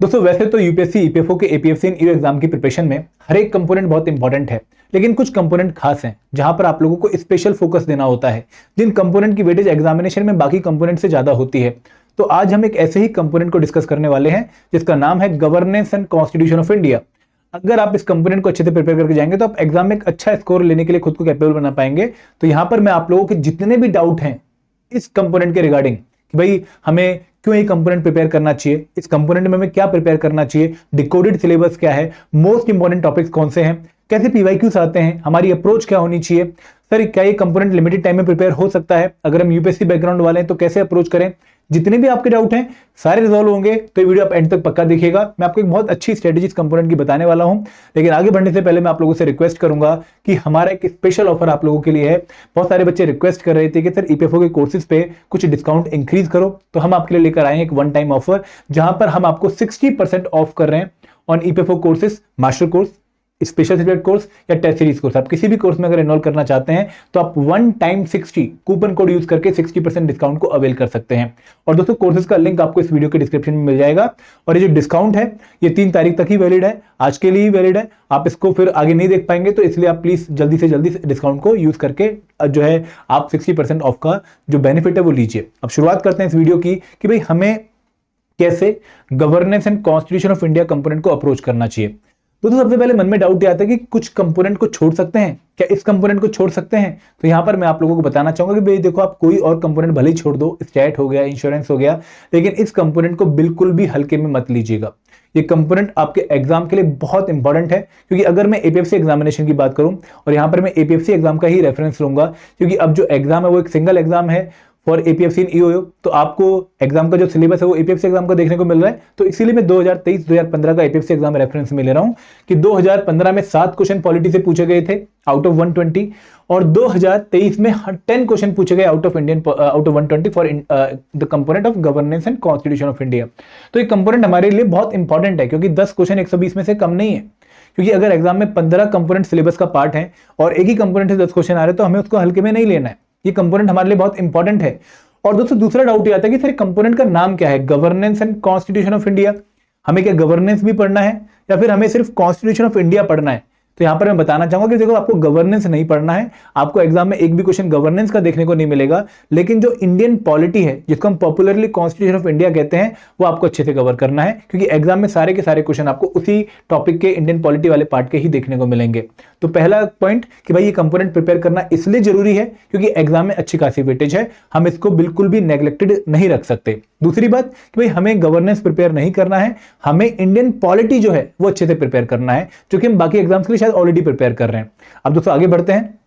दोस्तों वैसे तो यूपीएससी, ईपीएफओ के एपीएफसी एंड ईओ एग्जाम की प्रिपरेशन में हर एक कंपोनेंट बहुत इंपॉर्टेंट है, लेकिन कुछ कंपोनेंट खास हैं जहां पर आप लोगों को स्पेशल फोकस देना होता है, जिन कंपोनेंट की वेटेज एग्जामिनेशन में बाकी कंपोनेंट से ज्यादा होती है। तो आज हम एक ऐसे ही कंपोनेंट को डिस्कस करने वाले हैं जिसका नाम है governance and constitution of India. अगर आप इस कंपोनेंट को अच्छे से प्रिपेयर करके जाएंगे तो आप एग्जाम में एक अच्छा स्कोर लेने के लिए खुद को कैपेबल बना पाएंगे। तो यहां पर मैं आप लोगों के जितने भी डाउट हैं इस कंपोनेंट के रिगार्डिंग कि भाई हमें क्यों ये कंपोनेंट प्रिपेयर करना चाहिए, इस कंपोनेंट में हमें क्या प्रिपेयर करना चाहिए, डिकोडेड सिलेबस क्या है, मोस्ट इंपॉर्टेंट टॉपिक्स कौन से हैं, कैसे पीवाईक्यूज आते हैं, हमारी अप्रोच क्या होनी चाहिए, सर क्या ये कंपोनेंट लिमिटेड टाइम में प्रिपेयर हो सकता है, अगर हम यूपीएससी बैकग्राउंड वाले हैं तो कैसे अप्रोच करें, जितने भी आपके डाउट हैं सारे रिजॉल्व होंगे। तो ये वीडियो आप एंड तक पक्का देखिएगा। मैं आपको एक बहुत अच्छी स्ट्रेटेजी कंपोनेंट की बताने वाला हूं, लेकिन आगे बढ़ने से पहले मैं आप लोगों से रिक्वेस्ट करूंगा कि हमारा एक स्पेशल ऑफर आप लोगों के लिए है। बहुत सारे बच्चे रिक्वेस्ट कर रहे थे कि सर ईपीएफओ के कोर्सेज पे कुछ डिस्काउंट इंक्रीज करो, तो हम आपके लिए लेकर आए हैं एक वन टाइम ऑफर जहां पर हम आपको 60% ऑफ कर रहे हैं on EPFO courses, master course, special subject course या टेस्ट सीरीज कोर्स। आप किसी भी कोर्स में अगर एनरोल करना चाहते हैं तो आप one time 60 coupon code use करके 60% डिस्काउंट को अवेल कर सकते हैं। और दोस्तों कोर्सेज का लिंक आपको इस वीडियो के डिस्क्रिप्शन में मिल जाएगा। और ये जो डिस्काउंट है ये 3 तारीख तक ही वैलिड है, आज के लिए ही वैलिड है। आप इसको फिर आगे नहीं देख पाएंगे, तो इसलिए आप प्लीज जल्दी से जल्दी डिस्काउंट को यूज करके जो है आप 60% ऑफ का जो बेनिफिट है वो लीजिए। अब शुरुआत करते हैं इस वीडियो की कि भाई हमें कैसे governance and constitution of India component को अप्रोच करना चाहिए। तो सबसे पहले मन में डाउट ये आता है कि कुछ कंपोनेंट को छोड़ सकते हैं क्या, इस कंपोनेंट को छोड़ सकते हैं। तो यहां पर मैं आप लोगों को बताना चाहूंगा कि भाई देखो, आप कोई और कंपोनेंट भले ही छोड़ दो, स्टैट हो गया, इंश्योरेंस हो गया, लेकिन इस कंपोनेंट को बिल्कुल भी हल्के में मत लीजिएगा। ये कंपोनेंट आपके एग्जाम के लिए बहुत इंपॉर्टेंट है, क्योंकि अगर मैं एपीएफसी एग्जामिनेशन की बात करूं, और यहां पर मैं एपीएफसी एग्जाम का ही रेफरेंस लूंगा, क्योंकि अब जो एग्जाम है वो एक सिंगल एग्जाम है फॉर एपीएफसी एंड ईओ, तो आपको एग्जाम का जो सिलेबस है वो एपीएफसी एग्जाम का देखने को मिल रहा है। तो इसीलिए मैं 2023-2015 का एपीएफसी एग्जाम रेफरेंस में ले रहा हूं कि 2015 में 7 क्वेश्चन पॉलिटी से पूछे गए थे आउट ऑफ 120, और 2023 में 10 क्वेश्चन पूछे गए out of 120 for the component of governance and constitution of India. तो ये कंपोनेंट हमारे लिए बहुत इंपॉर्टेंट है, क्योंकि 10 क्वेश्चन 120 में से कम नहीं है। क्योंकि अगर एग्जाम में 15 कंपोनेंट सिलेबस का पार्ट है और एक ही कंपोनेंट से 10 क्वेश्चन आ रहे हैं, तो हमें उसको हल्के में नहीं लेना है। ये कंपोनेंट हमारे लिए बहुत इंपॉर्टेंट है। और दोस्तों दूसरा डाउट ये आता है कि सर कंपोनेंट का नाम क्या है, governance and constitution of India, हमें क्या गवर्नेंस भी पढ़ना है या फिर हमें सिर्फ कॉन्स्टिट्यूशन ऑफ इंडिया पढ़ना है। तो यहां पर मैं बताना चाहूंगा कि देखो, आपको गवर्नेंस नहीं पढ़ना है, आपको एग्जाम में एक भी क्वेश्चन गवर्नेंस का देखने को नहीं मिलेगा, लेकिन जो इंडियन पॉलिटी है, जिसको हम पॉपुलरली कॉन्स्टिट्यूशन ऑफ इंडिया कहते हैं, वो आपको अच्छे से कवर करना है, क्योंकि एग्जाम में सारे के सारे क्वेश्चन आपको उसी टॉपिक के इंडियन पॉलिटी वाले पार्ट के ही देखने को मिलेंगे। तो पहला पॉइंट कि भाई ये कंपोनेंट प्रिपेयर करना इसलिए जरूरी है क्योंकि एग्जाम में अच्छी खासी वेटेज है, हम इसको बिल्कुल भी नेग्लेक्टेड नहीं रख सकते। दूसरी बात कि भाई हमें गवर्नेंस प्रिपेयर नहीं करना है, हमें इंडियन पॉलिटी जो है वो अच्छे से प्रिपेयर करना है, जो कि हम बाकी एग्जाम्स के लिए शायद ऑलरेडी प्रिपेयर कर रहे हैं। अब दोस्तों आगे बढ़ते हैं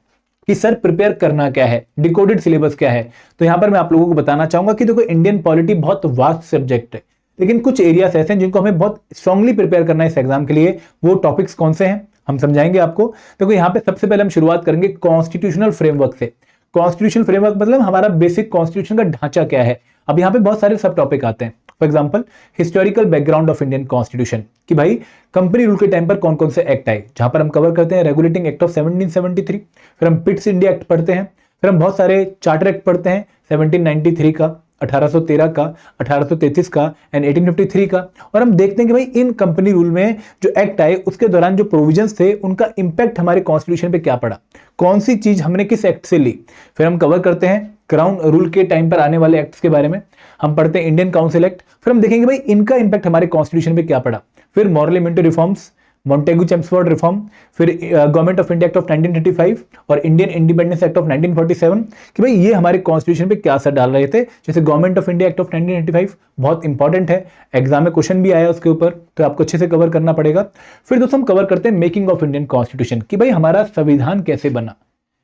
कि सर प्रिपेयर करना क्या है, डिकोडेड सिलेबस क्या है। तो यहां पर मैं आप लोगों को बताना चाहूंगा कि देखो, इंडियन पॉलिटी बहुत वास्ट सब्जेक्ट है, लेकिन कुछ एरियाज ऐसे हैं जिनको हमें बहुत स्ट्रांगली प्रिपेयर करना है इस एग्जाम के लिए। वो टॉपिक्स कौन से हैं हम समझाएंगे आपको। देखो यहाँ पे सबसे पहले हम शुरुआत करेंगे कॉन्स्टिट्यूशनल फ्रेमवर्क से। कॉन्स्टिट्यूशनल फ्रेमवर्क मतलब हमारा बेसिक कॉन्स्टिट्यूशन का ढांचा क्या है। अब यहाँ पे बहुत सारे सब टॉपिक आते हैं। For example historical background of Indian constitution, कि भाई कंपनी रूल के टाइम पर कौन कौन से एक्ट आए, जहां पर हम कवर करते हैं रेगुलेटिंग एक्ट ऑफ 1773, फिर हम पिट्स इंडिया एक्ट पढ़ते हैं, फिर हम बहुत सारे चार्टर एक्ट पढ़ते हैं 1793 का, 1813 का, 1833 का एंड 1853 का। और हम देखते हैं कि भाई इन कंपनी रूल में जो एक्ट आए उसके दौरान जो प्रोविजंस थे उनका इंपैक्ट हमारे कॉन्स्टिट्यूशन पे क्या पड़ा, कौन सी चीज हमने किस एक्ट से ली। फिर हम कवर करते हैं क्राउन रूल के टाइम पर आने वाले एक्ट्स के बारे में, हम पढ़ते हैं इंडियन काउंसिल एक्ट, फिर हम देखेंगे भाई इनका इंपैक्ट हमारे कॉन्स्टिट्यूशन पे क्या पड़ा। फिर Morley reforms, Montagu Chelmsford reform, फिर government of India act of 1935 और इंडियन इंडिपेंडेंस एक्ट ऑफ 1947, कि भाई ये हमारे कॉन्स्टिट्यूशन पे क्या असर डाल रहे थे। जैसे government of India act of 1985 बहुत इंपॉर्टेंट है, एग्जाम में क्वेश्चन भी आया उसके ऊपर, तो आपको अच्छे से कवर करना पड़ेगा। फिर दोस्तों हम कवर करते हैं मेकिंग ऑफ इंडियन कॉन्स्टिट्यूशन, कि भाई हमारा संविधान कैसे बना,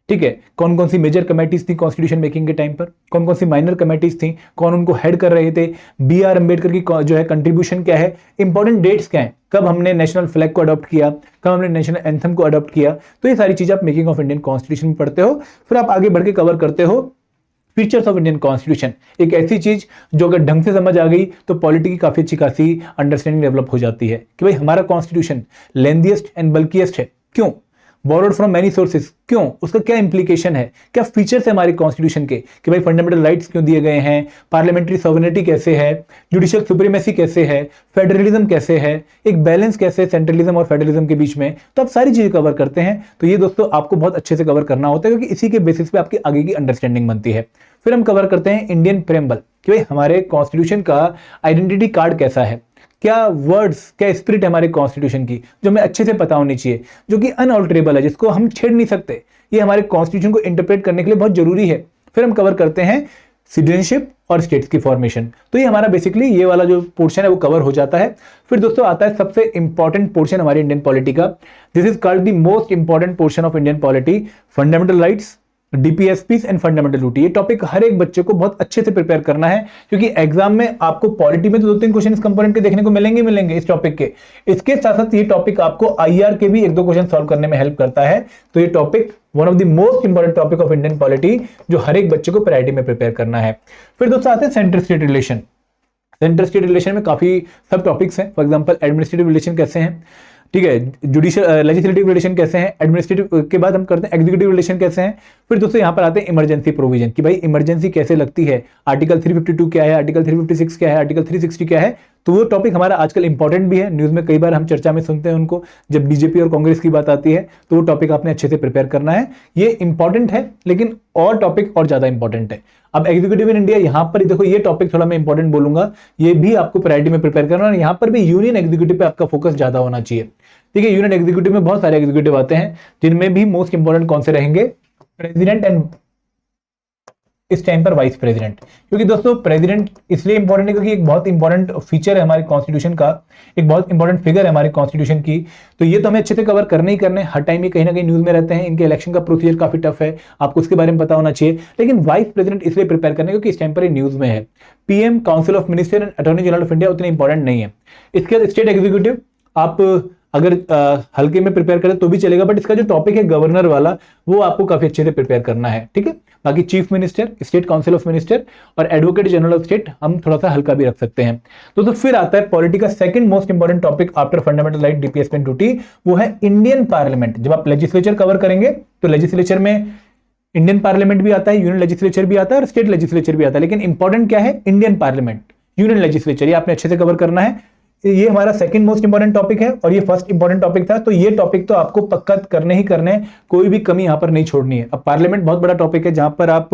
ठीक है, कौन कौन सी मेजर कमेटीज थी कॉन्स्टिट्यूशन मेकिंग के टाइम पर, कौन कौन सी माइनर कमेटीज थी, कौन उनको हेड कर रहे थे, बी आर अम्बेडकर की जो है कंट्रीब्यूशन क्या है, इंपॉर्टेंट डेट्स क्या है, कब हमने नेशनल फ्लैग को अडॉप्ट किया, कब हमने नेशनल एंथम को अडॉप्ट किया। तो ये सारी चीजें आप मेकिंग ऑफ इंडियन कॉन्स्टिट्यूशन में पढ़ते हो। फिर आप आगे बढ़ के कवर करते हो फीचर्स ऑफ इंडियन कॉन्स्टिट्यूशन, एक ऐसी चीज जो अगर ढंग से समझ आ गई तो पॉलिटी की काफी अच्छी खासी अंडरस्टैंडिंग डेवलप हो जाती है कि भाई हमारा कॉन्स्टिट्यूशन लेंथीएस्ट एंड बल्कीएस्ट है। क्यों बोरोड फ्रॉम मेनी सोर्सेज, क्यों, उसका क्या इंप्लीकेशन है, क्या फीचर्स है हमारे कॉन्स्टिट्यूशन के कि भाई फंडामेंटल राइट्स क्यों दिए गए हैं, पार्लियामेंट्री सॉवरेनिटी कैसे है, जुडिशियल सुप्रीमेसी कैसे है, फेडरलिज्म कैसे है, एक बैलेंस कैसे है सेंट्रलिज्म और फेडरलिज्म के बीच में। तो आप सारी चीजें कवर करते हैं। तो ये दोस्तों आपको बहुत अच्छे से कवर करना होता है, क्योंकि इसी के बेसिस पे आपकी आगे की अंडरस्टैंडिंग बनती है। फिर हम कवर करते हैं इंडियन प्रेम्बल कि भाई हमारे कॉन्स्टिट्यूशन का आइडेंटिटी कार्ड कैसा है, क्या वर्ड्स, क्या स्पिरिट है हमारे कॉन्स्टिट्यूशन की, जो हमें अच्छे से पता होनी चाहिए, जो कि अनऑल्टरेबल है, जिसको हम छेड़ नहीं सकते। ये हमारे कॉन्स्टिट्यूशन को इंटरप्रेट करने के लिए बहुत जरूरी है। फिर हम कवर करते हैं सिटीजनशिप और स्टेट्स की फॉर्मेशन। तो ये हमारा बेसिकली ये वाला जो पोर्शन है वो कवर हो जाता है। फिर दोस्तों आता है सबसे इंपॉर्टेंट पोर्शन हमारी इंडियन पॉलिटी का। This is called the most important portion of Indian polity, fundamental rights, DPSPs and fundamental duty. ये टॉपिक हर एक बच्चे को बहुत अच्छे से प्रिपेयर करना है, क्योंकि एग्जाम में आपको पॉलिटी में तो 2-3 क्वेश्चन इस कंपोनेंट के देखने को मिलेंगे इस टॉपिक के। इसके साथ साथ ये टॉपिक आपको आईआर के भी 1-2 क्वेश्चन सॉल्व करने में हेल्प करता है। तो ये topic one of the most important topic of Indian polity, जो हर एक बच्चे को प्रायोरिटी में प्रिपेयर करना है। फिर दोस्तों आते हैं centre state relation. Centre state relation में काफी सब टॉपिक्स हैं। फॉर एग्जांपल एडमिनिस्ट्रेटिव रिलेशन कैसे हैं, ठीक है, जुडिशियल लेजिस्लेटिव रिलेशन कैसे हैं, एडमिनिस्ट्रेटिव के बाद हम करते हैं एग्जीक्यूटिव रिलेशन कैसे हैं। फिर दोस्तों यहाँ पर आते हैं इमरजेंसी प्रोविजन कि भाई इमरजेंसी कैसे लगती है, आर्टिकल 352 क्या है, आर्टिकल 356 क्या है, आर्टिकल 360 क्या है। तो वो टॉपिक हमारा आजकल इंपॉर्टेंट भी है, न्यूज में कई बार हम चर्चा में सुनते हैं उनको, जब बीजेपी और कांग्रेस की बात आती है। तो वो टॉपिक आपने अच्छे से प्रिपेयर करना है। ये इंपॉर्टेंट है, लेकिन और टॉपिक और ज्यादा इंपॉर्टेंट है। अब एग्जीक्यूटिव इन इंडिया, यहां पर देखो ये टॉपिक थोड़ा मैं इंपॉर्टेंट बोलूंगा, ये भी आपको प्रायोरिटी में प्रिपेयर करना है। और यहां पर भी यूनियन एग्जीक्यूटिव पे आपका फोकस ज्यादा होना चाहिए। ठीक है, यूनियन एग्जीक्यूटिव में बहुत सारे एग्जीक्यूटिव आते हैं, जिनमें भी मोस्ट इंपॉर्टेंट कौन से रहेंगे, प्रेसिडेंट एंड इस टाइम पर वाइस प्रेसिडेंट। क्योंकि दोस्तों प्रेसिडेंट इसलिए इंपॉर्टेंट है क्योंकि एक बहुत इंपॉर्टेंट फीचर है हमारे कॉन्स्टिट्यूशन का, एक बहुत इंपॉर्टेंट फिगर है हमारे कॉन्स्टिट्यूशन की। तो ये तो हमें अच्छे से कवर करने ही करने, हर टाइम ये कहीं ना कहीं न्यूज में रहते हैं। इनके इलेक्शन का प्रोसीजर काफी टफ है, आपको उसके बारे में पता होना चाहिए। लेकिन वाइस प्रेसिडेंट इसलिए प्रिपेयर करने क्योंकि इस टाइम पर न्यूज में है। PM, council of minister and attorney general of India उतने इंपॉर्टेंट नहीं है। इसके बाद स्टेट एग्जीक्यूटिव आप अगर हल्के में प्रिपेयर करें तो भी चलेगा, बट इसका जो टॉपिक है गवर्नर वाला, वो आपको काफी अच्छे से प्रिपेयर करना है। ठीक है, बाकी chief minister, state council of minister और एडवोकेट जनरल ऑफ स्टेट हम थोड़ा सा हल्का भी रख सकते हैं। तो फिर आता है पॉलिटी का second most important topic after fundamental right, DPSP and duty, वो है इंडियन पार्लियामेंट। जब आप लेजिस्लेचर कवर करेंगे तो लेजिस्लेचर में इंडियन पार्लियामेंट भी आता है, यूनियन लेजिस्लेचर भी आता है और स्टेट लेजिस्लेचर भी आता है। लेकिन इंपॉर्टेंट क्या है, इंडियन पार्लियामेंट, यूनियन लेजिस्लेचर, ये आपने अच्छे से कवर करना है। ये हमारा सेकंड मोस्ट इंपॉर्टेंट टॉपिक है और ये फर्स्ट इंपॉर्टेंट टॉपिक था। तो ये टॉपिक तो आपको पक्का करने ही करने, कोई भी कमी यहां पर नहीं छोड़नी है। अब पार्लियामेंट बहुत बड़ा टॉपिक है, जहां पर आप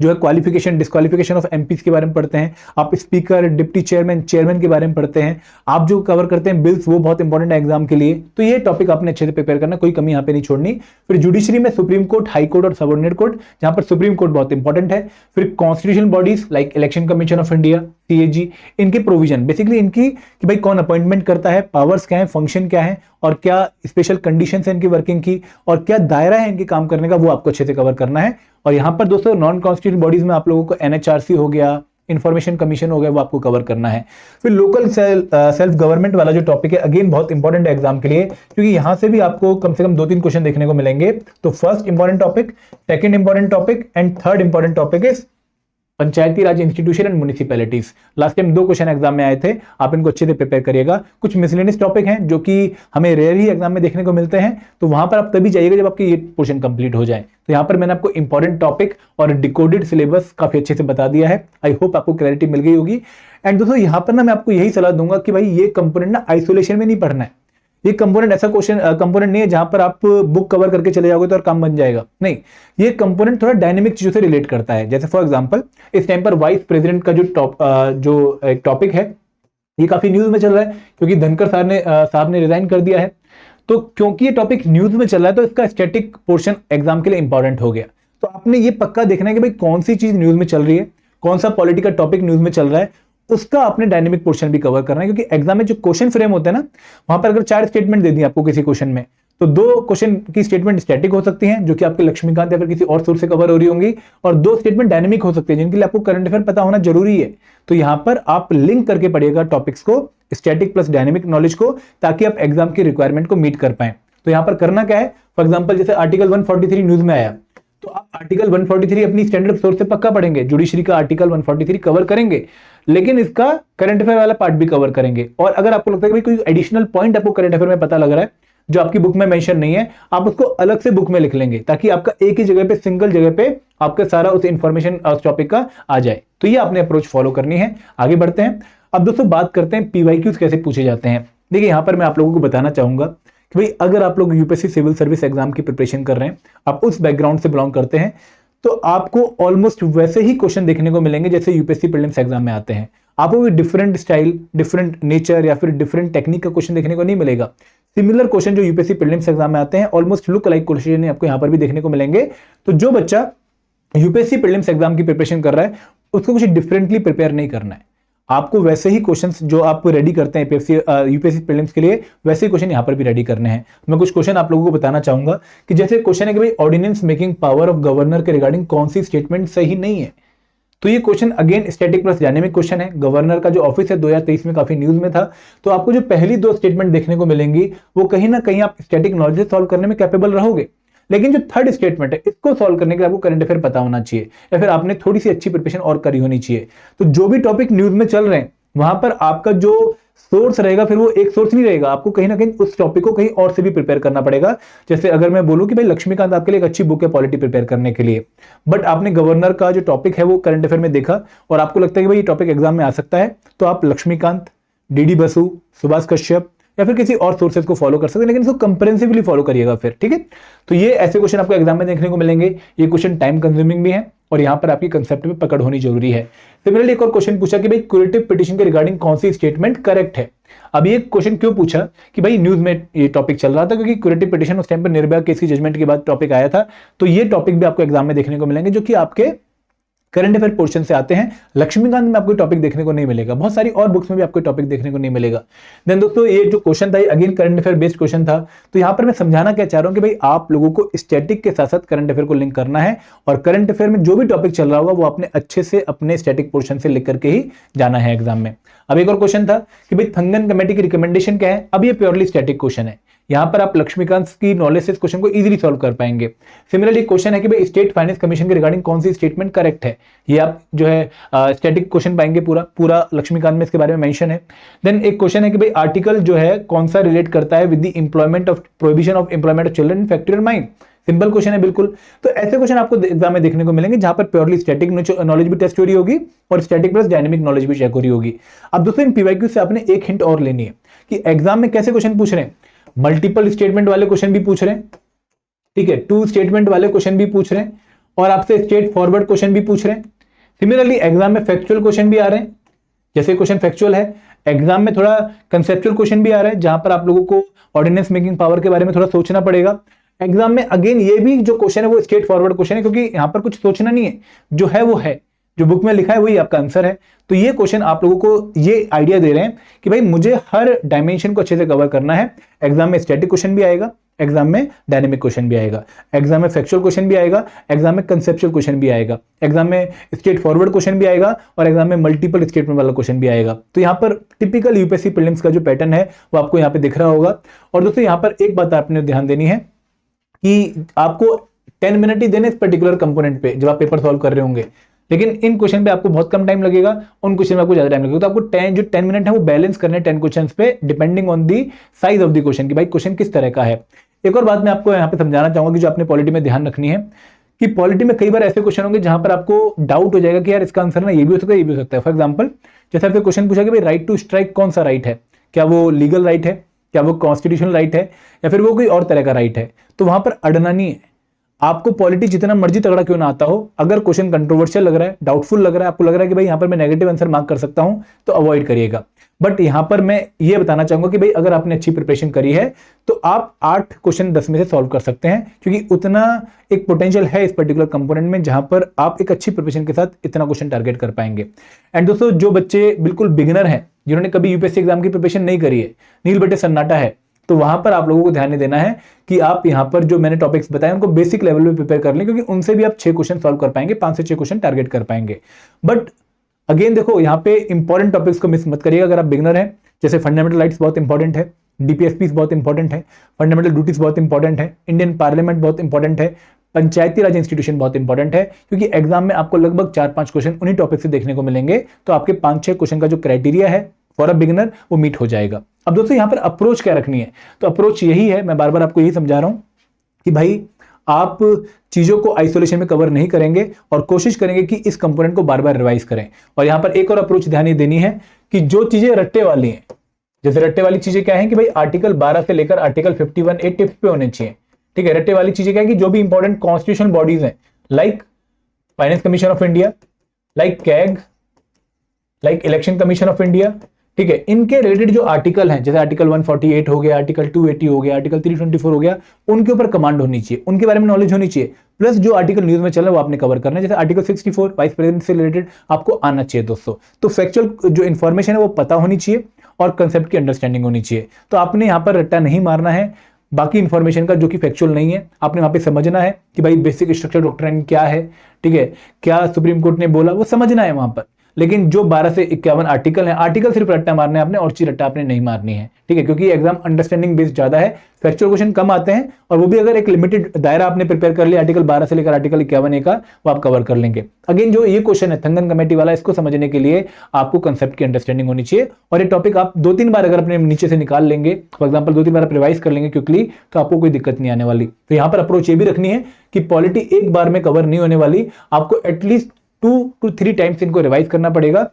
जो है क्वालिफिकेशन, डिस्क्वालिफिकेशन ऑफ एमपीज के बारे में पढ़ते हैं, आप स्पीकर, डिप्टी चेयरमैन, चेयरमैन के बारे में पढ़ते हैं, आप जो कवर करते हैं बिल्स, वो बहुत इंपॉर्टेंट है एग्जाम के लिए। तो ये टॉपिक आपने अच्छे से प्रिपेयर करना, कोई कमी यहाँ पे नहीं छोड़नी। फिर जुडिशरी में सुप्रीम कोर्ट, हाई कोर्ट और सबऑर्डिनेट कोर्ट, जहां पर सुप्रीम कोर्ट बहुत इंपॉर्टेंट है। फिर constitutional bodies like election commission of India, CAG, इनके प्रोविजन, बेसिकली इनकी कि भाई कौन अपॉइंटमेंट करता है, पावर्स क्या है, फंक्शन क्या है और क्या स्पेशल कंडीशंस है इनकी वर्किंग की और क्या दायरा है इनके काम करने का, वो आपको अच्छे से कवर करना है। और यहां पर दोस्तों नॉन कॉन्स्टिट्यूशनल बॉडीज में आप लोगों को एनएचआरसी हो गया, इंफॉर्मेशन कमीशन हो गया, वो आपको कवर करना है। फिर लोकल सेल्फ गवर्नमेंट वाला जो टॉपिक है, अगेन बहुत इंपॉर्टेंट है एग्जाम के लिए, क्योंकि यहां से भी आपको कम से कम 2-3 क्वेश्चन देखने को मिलेंगे। तो first important topic, second important topic and third important topic is Panchayati Raj institution and municipalities. Last time 2 question exam में आए थे, आप इनको अच्छे से प्रिपेयर करिएगा। कुछ मिसलेनियस टॉपिक हैं जो कि हमें रेयर ही एग्जाम में देखने को मिलते हैं, तो वहां पर आप तभी जाइएगा जब आपकी ये पोर्शन कंप्लीट हो जाए। तो यहाँ पर मैंने आपको इंपॉर्टेंट टॉपिक और डिकोडेड सिलेबस काफी अच्छे से बता दिया है। आई होप आपको क्लैरिटी मिल गई होगी। एंड दोस्तों यहाँ पर ना मैं आपको यही सलाह दूंगा कि भाई ये कंपोनेंट ना आइसोलेशन में नहीं पढ़ना है। ये कंपोनेंट ऐसा कंपोनेंट नहीं है जहां पर आप बुक कवर करके चले जाओगे तो और काम बन जाएगा, नहीं। ये कंपोनेंट थोड़ा डायनेमिक चीजों से रिलेट करता है। जैसे फॉर एग्जांपल इस टाइम पर वाइस प्रेसिडेंट का जो एक टॉपिक है, ये काफी न्यूज में चल रहा है क्योंकि धनखड़ साहब ने रिजाइन कर दिया है। तो क्योंकि ये टॉपिक न्यूज में चल रहा है तो इसका स्टैटिक पोर्शन एग्जाम के लिए इंपॉर्टेंट हो गया। तो आपने ये पक्का देखना है कि भाई कौन सी चीज न्यूज में चल रही है, कौन सा पॉलिटिकल टॉपिक न्यूज में चल रहा है, उसका आपने डायनेमिक पोर्शन भी कवर करना है। क्योंकि एग्जाम में जो क्वेश्चन फ्रेम होते हैं ना, वहां पर अगर 4 स्टेटमेंट दे दी आपको किसी क्वेश्चन में, तो 2 क्वेश्चन की स्टेटमेंट स्टैटिक हो सकती हैं जो कि आपके लक्ष्मीकांत या फिर किसी और सोर्स से कवर हो रही होंगी, और 2 स्टेटमेंट डायनेमिक हो सकती है जिनके लिए आपको करंट अफेयर पता होना जरूरी है। तो यहां पर आप लिंक करके पढ़िएगा टॉपिक्स को, स्टैटिक प्लस डायनेमिक नॉलेज को, ताकि आप एग्जाम की रिक्वायरमेंट को मीट कर पाए। तो यहां पर करना क्या है, फॉर एग्जाम्पल जैसे आर्टिकल 143 न्यूज में आया, तो आप आर्टिकल 143 अपनी स्टैंडर्ड सोर्स से पक्का पढ़ेंगे, जुडिशरी का आर्टिकल 143 कवर करेंगे, लेकिन इसका करंट अफेयर वाला पार्ट भी कवर करेंगे। और अगर आपको लगता है कि कोई एडिशनल पॉइंट आपको करंट अफेयर में पता लग रहा है, जो आपकी बुक में मेंशन नहीं है, आप उसको अलग से बुक में लिख लेंगे ताकि आपका एक ही जगह पे, सिंगल जगह पे आपका सारा उस इंफॉर्मेशन उस टॉपिक का आ जाए। तो ये आपने अप्रोच फॉलो करनी है। आगे बढ़ते हैं। अब दोस्तों बात करते हैं पीवाईक्यूज कैसे पूछे जाते हैं। देखिए यहां पर मैं आप लोगों को बताना चाहूंगा कि भाई अगर आप लोग यूपीएससी सिविल सर्विस एग्जाम की प्रिपरेशन कर रहे हैं, आप उस बैकग्राउंड से बिलोंग करते हैं, तो आपको ऑलमोस्ट वैसे ही क्वेश्चन देखने को मिलेंगे जैसे यूपीएससी प्रीलिम्स एग्जाम में आते हैं। आपको कोई डिफरेंट स्टाइल, डिफरेंट नेचर या फिर डिफरेंट टेक्निक का क्वेश्चन देखने को नहीं मिलेगा। सिमिलर क्वेश्चन जो यूपीएससी प्रीलिम्स एग्जाम में आते हैं, ऑलमोस्ट लुक लाइक क्वेश्चन आपको यहां पर भी देखने को मिलेंगे। तो जो बच्चा यूपीएससी प्रीलिम्स एग्जाम की प्रिपरेशन कर रहा है, उसको कुछ डिफरेंटली प्रिपेयर नहीं करना है। आपको वैसे ही क्वेश्चंस जो आप रेडी करते हैं यूपीएससी प्रीलिम्स के लिए, वैसे ही क्वेश्चन यहां पर भी रेडी करने हैं। मैं कुछ क्वेश्चन आप लोगों को बताना चाहूंगा कि जैसे क्वेश्चन है कि भाई ordinance making power of governor के रिगार्डिंग कौन सी स्टेटमेंट सही नहीं है। तो ये question again static plus dynamic question है। गवर्नर का जो ऑफिस है 2023 में काफी न्यूज में था। तो आपको जो पहली दो स्टेटमेंट देखने को मिलेंगी वो कहीं ना कहीं आप स्टैटिक नॉलेज से सॉल्व करने में कैपेबल रहोगे, लेकिन जो थर्ड स्टेटमेंट है इसको सॉल्व करने के लिए आपको करंट अफेयर पता होना चाहिए या फिर आपने थोड़ी सी अच्छी प्रिपरेशन और करी होनी चाहिए। तो जो भी टॉपिक न्यूज में चल रहे हैं वहां पर आपका जो सोर्स रहेगा फिर वो एक सोर्स नहीं रहेगा, आपको कहीं ना कहीं उस टॉपिक को कहीं और से भी प्रिपेयर करना पड़ेगा। जैसे अगर मैं बोलूं कि भाई लक्ष्मीकांत आपके लिए एक अच्छी बुक है पॉलिटी प्रिपेयर करने के लिए, बट आपने गवर्नर का जो टॉपिक है वो करंट अफेयर में देखा और आपको लगता है कि भाई ये टॉपिक एग्जाम में आ सकता है, तो आप लक्ष्मीकांत, डीडी बसु, सुभाष कश्यप या फिर किसी और सोर्सेज को फॉलो कर सकते हैं, लेकिन इसको कंप्रेहेंसिवली फॉलो करिएगा फिर, ठीक है। तो ये ऐसे क्वेश्चन आपको एग्जाम में देखने को मिलेंगे। ये क्वेश्चन टाइम कंज्यूमिंग भी है और यहां पर आपकी कंसेप्ट में पकड़ होनी जरूरी है। सिमिलरली एक और क्वेश्चन पूछा कि भाई क्यूरेटिव पिटीशन के रिगार्डिंग कौन सी स्टेटमेंट करेक्ट है। अब ये क्वेश्चन क्यों पूछा कि भाई न्यूज में ये टॉपिक चल रहा था क्योंकि क्यूरेटिव पिटीशन उस टाइम पर निर्भया केस की जजमेंट के बाद टॉपिक आया था। तो ये टॉपिक भी आपको एग्जाम में देखने को मिलेंगे जो कि आपके करंट अफेयर पोर्शन से आते हैं। लक्ष्मीकांत में आपको टॉपिक देखने को नहीं मिलेगा, बहुत सारी और बुक्स में भी आपको टॉपिक देखने को नहीं मिलेगा। देन दोस्तों ये जो क्वेश्चन था ये again current affair based question था। तो यहां पर मैं समझाना क्या चाह रहा हूं कि भाई आप लोगों को स्टैटिक के साथ साथ करंट अफेयर को लिंक करना है और करंट अफेयर में जो भी टॉपिक चल रहा होगा वो आपने अच्छे से अपने स्टैटिक पोर्शन से लिख करके ही जाना है एग्जाम में। अब एक और क्वेश्चन था कि भाई थंगन कमेटी की रिकमेंडेशन क्या है। अब ये प्योरली स्टैटिक क्वेश्चन है, यहां पर आप लक्ष्मीकांत की नॉलेज से इस क्वेश्चन को इजीली सॉल्व कर पाएंगे। सिमिलरली क्वेश्चन है कि भाई स्टेट फाइनेंस कमीशन के रिगार्डिंग कौन सी स्टेटमेंट करेक्ट है। ये आप जो है स्टैटिक क्वेश्चन पाएंगे, पूरा लक्ष्मीकांत में इसके बारे में मेंशन है। देन एक क्वेश्चन है कि भाई आर्टिकल जो है कौन सा रिलेट करता है with the employment of prohibition of employment of children in factory और माइन। सिंपल क्वेश्चन है बिल्कुल। तो ऐसे क्वेश्चन आपको एग्जाम में देखने को मिलेंगे जहां पर प्योरली स्टैटिक नॉलेज भी टेस्ट हो रही होगी और स्टैटिक प्लस डायनेमिक नॉलेज भी चेक हो रही होगी। अब दोस्तों इन पीवाईक्यू से आपने एक हिंट और लेनी है कि एग्जाम में कैसे क्वेश्चन पूछ रहे हैं। मल्टीपल स्टेटमेंट वाले क्वेश्चन भी पूछ रहे हैं, ठीक है, टू स्टेटमेंट वाले क्वेश्चन भी पूछ रहे हैं और आपसे स्ट्रेट फॉरवर्ड क्वेश्चन भी पूछ रहे हैं। सिमिलरली एग्जाम में फैक्चुअल क्वेश्चन भी आ रहे हैं, जैसे क्वेश्चन फैक्चुअल है। एग्जाम में थोड़ा कंसेप्चुअल क्वेश्चन भी आ रहा है जहां पर आप लोगों को ऑर्डिनेंस मेकिंग पावर के बारे में थोड़ा सोचना पड़ेगा। एग्जाम में अगेन ये भी जो क्वेश्चन है वो स्ट्रेट फॉरवर्ड क्वेश्चन है क्योंकि यहां पर कुछ सोचना नहीं है, जो है वो है, जो बुक में लिखा है वही आपका आंसर है। तो ये क्वेश्चन आप लोगों को ये आइडिया दे रहे हैं कि भाई मुझे हर डायमेंशन को अच्छे से कवर करना है। एग्जाम में स्टैटिक क्वेश्चन भी आएगा, एग्जाम में डायनेमिक क्वेश्चन भी आएगा, एग्जाम में फैक्चुअल क्वेश्चन भी आएगा, एग्जाम में कंसेप्चुअल क्वेश्चन भी आएगा, एग्जाम में स्ट्रेट फॉरवर्ड क्वेश्चन भी आएगा और एग्जाम में मल्टीपल स्टेटमेंट वाला क्वेश्चन भी आएगा। तो यहाँ पर टिपिकल यूपीएससी प्रीलिम्स का जो पैटर्न है वो आपको यहाँ पे दिख रहा होगा। और दोस्तों यहाँ पर एक बात आपने ध्यान देनी है कि आपको 10 मिनट ही देने इस पर्टिकुलर कंपोनेंट पे जब आप पेपर सॉल्व कर रहे होंगे, लेकिन इन क्वेश्चन पे आपको बहुत कम टाइम लगेगा, उन क्वेश्चन में आपको ज्यादा टाइम लगेगा। तो आपको 10 मिनट है वो बैलेंस करने 10 क्वेश्चंस पे depending on the size of the question कि भाई क्वेश्चन किस तरह का है। एक और बात मैं आपको यहाँ पे समझाना चाहूंगा कि जो आपने पॉलिटी में ध्यान रखनी है कि पॉलिटी में कई बार ऐसे क्वेश्चन होंगे जहां पर आपको डाउट हो जाएगा कि यार इसका आंसर ना ये भी हो सकता है ये भी हो सकता है। फॉर एग्जाम्पल जैसे आपसे क्वेश्चन पूछा कि भाई राइट टू स्ट्राइक कौन सा राइट है, क्या वो लीगल राइट है, क्या वो कॉन्स्टिट्यूशनल राइट है या फिर वो कोई और तरह का राइट है। तो वहां पर अड़ना नहीं है, आपको पॉलिटी जितना मर्जी तगड़ा क्यों ना आता हो, अगर क्वेश्चन कंट्रोवर्शियल लग रहा है, डाउटफुल लग रहा है, आपको लग रहा है कि भाई यहां पर मैं नेगेटिव आंसर मार्क कर सकता हूं, तो अवॉइड करिएगा। बट यहां पर मैं ये बताना चाहूंगा कि भाई अगर आपने अच्छी प्रिपरेशन करी है तो आप 8 क्वेश्चन 10 में से सॉल्व कर सकते हैं क्योंकि उतना एक पोटेंशियल है इस पर्टिकुलर कंपोनेंट में जहां पर आप एक अच्छी प्रिपरेशन के साथ इतना क्वेश्चन टारगेट कर पाएंगे। एंड दोस्तों जो बच्चे बिल्कुल बिगिनर हैं, जिन्होंने कभी यूपीएससी एग्जाम की प्रिपरेशन नहीं करी है, नील बटे सन्नाटा है, तो वहां पर आप लोगों को ध्यान देना है कि आप यहां पर जो मैंने टॉपिक्स बताए उनको बेसिक लेवल पे प्रिपेयर कर लें क्योंकि उनसे भी आप 6 क्वेश्चन सॉल्व कर पाएंगे, 5 से 6 क्वेश्चन टारगेट कर पाएंगे। बट अगेन देखो यहाँ पे इंपॉर्टेंट टॉपिक्स को मिस मत करिएगा अगर आप बिगनर हैं। जैसे फंडामेंटल राइट्स बहुत इंपॉर्टेंट है, डीपीएसपीस बहुत इंपॉर्टेंट है, फंडामेंटल ड्यूटीज बहुत इंपॉर्टेंट है, इंडियन पार्लियामेंट बहुत इंपॉर्टेंट है, पंचायती राज इंस्टीट्यूशन बहुत इंपॉर्टेंट है क्योंकि एग्जाम में आपको लगभग 4-5 क्वेश्चन उन्हीं टॉपिक से देखने को मिलेंगे। तो आपके 5-6 क्वेश्चन का जो क्राइटेरिया है फॉर अ बिगिनर वो मीट हो जाएगा। अब दोस्तों यहाँ पर अप्रोच क्या रखनी है, तो अप्रोच यही है, मैं बार बार आपको यही समझा रहा हूं कि भाई आप चीजों को आइसोलेशन में कवर नहीं करेंगे और कोशिश करेंगे कि इस कंपोनेंट को बार बार रिवाइज करें। और यहां पर एक और अप्रोच ध्यान ये देनी है कि जो चीजें रट्टे वाली हैं, जैसे रट्टे वाली चीजें क्या है कि भाई आर्टिकल 12 से लेकर आर्टिकल 51A टिप्स पे होने चाहिए, ठीक है। रट्टे वाली चीजें क्या है कि जो भी इंपॉर्टेंट कॉन्स्टिट्यूशनल बॉडीज हैं, like finance commission of India, like CAG, like election commission of India, ठीक है, इनके रिलेटेड जो आर्टिकल हैं, जैसे आर्टिकल 148 हो गया, आर्टिकल 280 हो गया, आर्टिकल 324 हो गया, उनके ऊपर कमांड होनी चाहिए, उनके बारे में नॉलेज होनी चाहिए। प्लस जो आर्टिकल न्यूज में चल रहा है वो आपने कवर करना है, जैसे आर्टिकल 64 वाइस प्रेसिडेंट से रिलेटेड आपको आना चाहिए दोस्तों। तो फैक्चुअल जो इन्फॉर्मेशन है वो पता होनी चाहिए और कंसेप्ट की अंडरस्टैंडिंग होनी चाहिए। तो आपने यहाँ पर रट्टा नहीं मारना है बाकी इंफॉर्मेशन का जो कि फैक्चुअल नहीं है, आपने वहां पे समझना है कि भाई बेसिक स्ट्रक्चर डॉक्ट्राइन क्या है, ठीक है, क्या सुप्रीम कोर्ट ने बोला वो समझना है वहां पर। लेकिन जो 12 से 51 आर्टिकल है, आर्टिकल सिर्फ रट्टा मारना है आपने, और चीज रट्टा आपने नहीं मारनी है, ठीक है, क्योंकि एग्जाम अंडरस्टैंडिंग बेस्ड ज्यादा है, फैक्चुअल क्वेश्चन कम आते हैं, और वो भी अगर एक लिमिटेड दायरा आपने प्रिपेयर कर लिया आर्टिकल 12 से लेकर आर्टिकल 51A का, वो आप कवर कर लेंगे। अगेन जो ये क्वेश्चन है थंगन कमेटी वाला, इसको समझने के लिए आपको कंसेप्ट की अंडरस्टैंडिंग होनी चाहिए, और ये टॉपिक आप 2-3 बार अगर अपने नीचे से निकाल लेंगे, फॉर एग्जाम्पल 2-3 बार आप रिवाइज कर लेंगे क्विकली, तो आपको कोई दिक्कत नहीं आने वाली। तो यहां पर अप्रोच ये भी रखनी है कि पॉलिटी एक बार में कवर नहीं होने वाली, आपको एटलीस्ट 2 to 3 टाइम्स इनको रिवाइज करना पड़ेगा।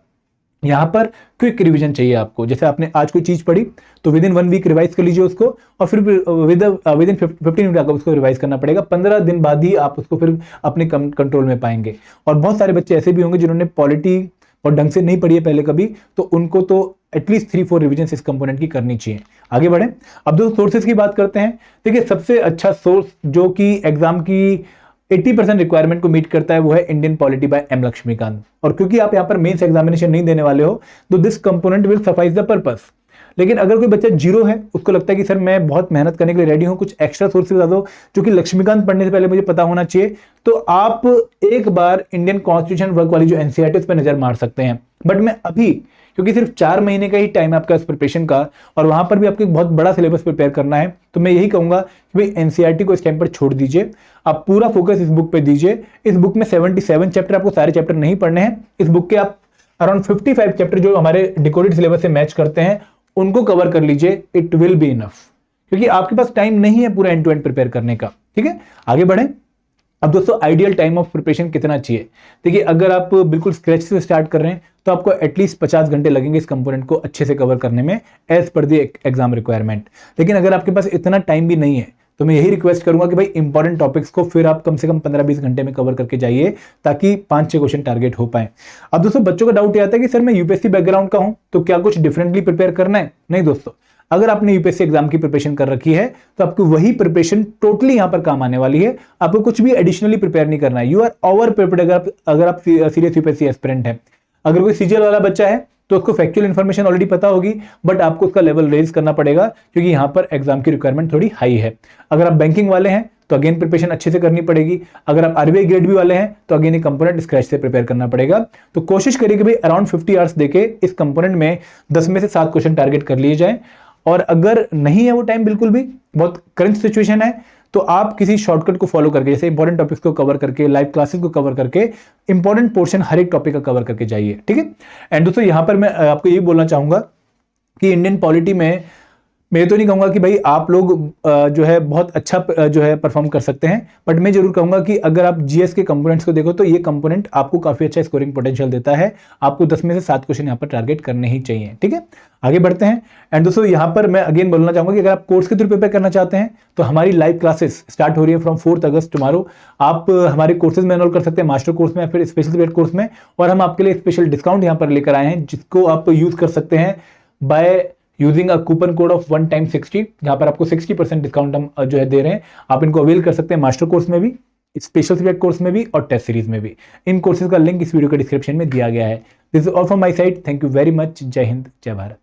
यहां पर क्विक रिवीजन चाहिए आपको, जैसे आपने आज कोई चीज पढ़ी तो विद इन 1 वीक रिवाइज कर लीजिए उसको, और फिर विद इन 15 मिनट आपको उसको रिवाइज करना पड़ेगा। 15 दिन बाद ही आप उसको फिर अपने कंट्रोल में पाएंगे। और बहुत सारे बच्चे ऐसे भी होंगे जिन्होंने पॉलिटी और ढंग से नहीं पढ़ी है पहले कभी, तो उनको तो एटलीस्ट 3-4 रिविजन इस कंपोनेंट की करनी चाहिए। आगे बढ़े, अब दो सोर्सेज की बात करते हैं। देखिए सबसे अच्छा सोर्स जो कि एग्जाम की 80% रिक्वायरमेंट को मीट करता है वो है Indian polity by M Laxmikanth. और क्योंकि आप यहाँ पर मेंस एग्जामिनेशन नहीं देने वाले हो, तो this component will suffice the purpose. लेकिन अगर कोई बच्चा जीरो है, उसको लगता है कि सर मैं बहुत मेहनत करने के लिए रेडी हूं, कुछ एक्स्ट्रा सोर्सेज बता दो जो कि लक्ष्मीकांत पढ़ने से पहले मुझे पता होना चाहिए, तो आप एक बार इंडियन कॉन्स्टिट्यूशन वर्क वाली जो एनसीईआरटी पर नजर मार सकते हैं। बट मैं अभी, क्योंकि सिर्फ 4 महीने का ही टाइम है आपका इस प्रिपरेशन का, और वहां पर भी आपको एक बहुत बड़ा सिलेबस प्रिपेयर करना है, तो मैं यही कहूंगा कि भाई एनसीईआरटी को इस टाइम पर छोड़ दीजिए, आप पूरा फोकस इस बुक पे दीजिए। इस बुक में 77 चैप्टर, आपको सारे चैप्टर नहीं पढ़ने हैं। इस बुक के आप अराउंड 55 चैप्टर जो हमारे डिकोडेड सिलेबस से मैच करते हैं उनको कवर कर लीजिए, इट विल बी इनफ, क्योंकि आपके पास टाइम नहीं है पूरा एंड टू एंड प्रिपेयर करने का। ठीक है, आगे बढ़ें। अब दोस्तों आइडियल टाइम ऑफ प्रिपरेशन कितना चाहिए? देखिए अगर आप बिल्कुल स्क्रैच से स्टार्ट कर रहे हैं तो आपको एटलीस्ट 50 घंटे लगेंगे इस कंपोनेंट को अच्छे से कवर करने में, as per the exam requirement. लेकिन अगर आपके पास इतना टाइम भी नहीं है तो मैं यही रिक्वेस्ट करूंगा कि भाई इंपॉर्टेंट टॉपिक्स को फिर आप कम से कम 15-20 घंटे में कवर करके जाइए, ताकि 5-6 क्वेश्चन टारगेट हो पाए। अब दोस्तों बच्चों का डाउट ये आता है कि सर मैं यूपीएससी बैकग्राउंड का हूं तो क्या कुछ डिफरेंटली प्रिपेयर करना है? नहीं दोस्तों, अगर आपने यूपीएससी एग्जाम की प्रिपरेशन कर रखी है तो आपको वही प्रिपरेशन टोटली यहां पर काम आने वाली है। आपको कुछ भी एडिशनली प्रिपेयर नहीं करना है। यू आर ओवर प्रिपेयर्ड अगर आप सीरियस यूपीएससी एस्पिरेंट है। अगर कोई सीजीएल वाला बच्चा है तो उसको फैक्चुअल इन्फॉर्मेशन ऑलरेडी पता होगी, बट आपको उसका लेवल रेज करना पड़ेगा क्योंकि यहां पर एग्जाम की रिक्वायरमेंट थोड़ी हाई है। अगर आप बैंकिंग वाले हैं तो अगेन प्रिपरेशन अच्छे से करनी पड़ेगी। अगर आप आरबीआई ग्रेड बी वाले हैं तो अगेन ये कंपोनेंट स्क्रैच से प्रिपेयर करना पड़ेगा। तो कोशिश करिए कि भाई अराउंड 50 आवर्स देके इस कंपोनेंट में 10 में से 7 क्वेश्चन टारगेट कर लिए जाए। और अगर नहीं है वो टाइम, बिल्कुल भी बहुत करंट सिचुएशन है, तो आप किसी शॉर्टकट को फॉलो करके, जैसे इंपॉर्टेंट टॉपिक्स को कवर करके, लाइव क्लासेस को कवर करके, इंपॉर्टेंट पोर्शन हर एक टॉपिक का कवर करके जाइए। ठीक है। एंड दोस्तों यहां पर मैं आपको ये बोलना चाहूंगा कि इंडियन पॉलिटी में मैं तो नहीं कहूंगा कि भाई आप लोग जो है बहुत अच्छा जो है परफॉर्म कर सकते हैं, बट मैं जरूर कहूंगा कि अगर आप जीएस के कंपोनेंट्स को देखो तो ये कंपोनेंट आपको काफी अच्छा स्कोरिंग पोटेंशियल देता है। आपको 10 में से 7 क्वेश्चन यहाँ पर टारगेट करने ही चाहिए। ठीक है, आगे बढ़ते हैं। एंड दोस्तों यहाँ पर मैं अगेन बोलना चाहूंगा कि अगर आप कोर्स के थ्रू प्रिपेयर करना चाहते हैं तो हमारी लाइव क्लासेस स्टार्ट हो रही है फ्रॉम 4 अगस्त टुमारो। आप हमारे कोर्सेज में एनरोल कर सकते हैं, मास्टर कोर्स में या फिर स्पेशल सब्जेक्ट कोर्स में, और हम आपके लिए स्पेशल डिस्काउंट यहाँ पर लेकर आए हैं जिसको आप यूज कर सकते हैं by using a coupon code of 1 time 60, जहां पर आपको 60% डिस्काउंट हम जो है दे रहे हैं। आप इनको अवेल कर सकते हैं मास्टर कोर्स में भी, स्पेशल सब्जेक्ट कोर्स में भी और टेस्ट सीरीज में भी। इन कोर्सेज का लिंक इस वीडियो के डिस्क्रिप्शन में दिया गया है। This is all from my side. Thank you very much. जय हिंद, जय भारत।